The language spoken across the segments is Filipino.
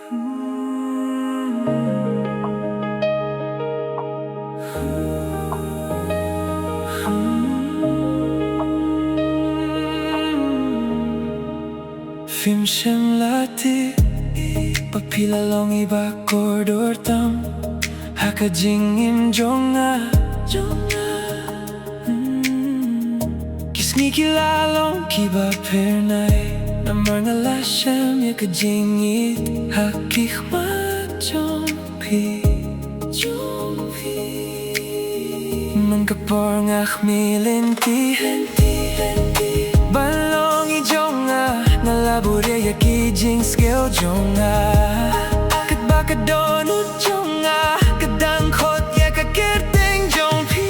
Film şemlati papilalong iba koridor tam hakajing im jonga kisni kilalong kiba pernay namar nga lashem yakajing it hakik ma jompi mangkapor ngak milinti balong i jonga nalabure yakijing skill jonga katbaka donut jonga kadang khot yakakirting jompi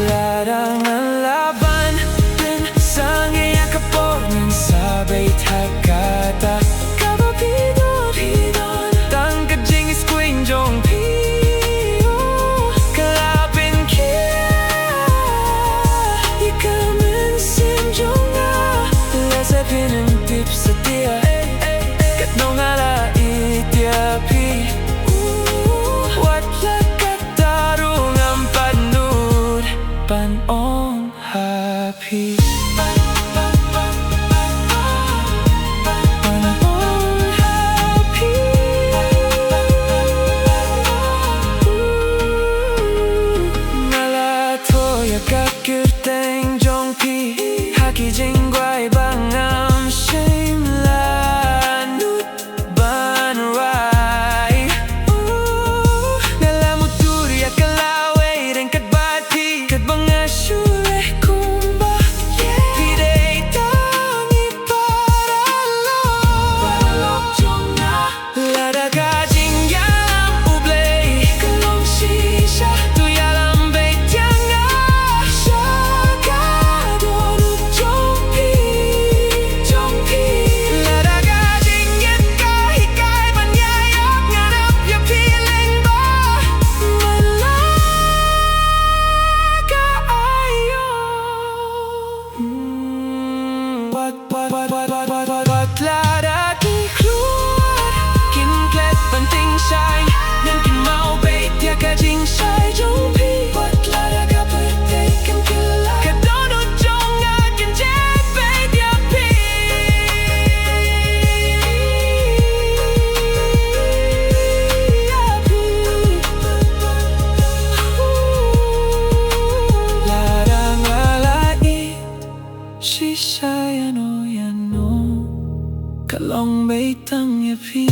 larang ang laban din sangi yakapor ng sabay takata kabapidon tangkajing iskwing jompi sa dia kat nong ala itiapi wat lakatarong ang panud panong happy ngala toya kakirteng jongpi hakijing guay bangam Shisha yano kalong may tang yapi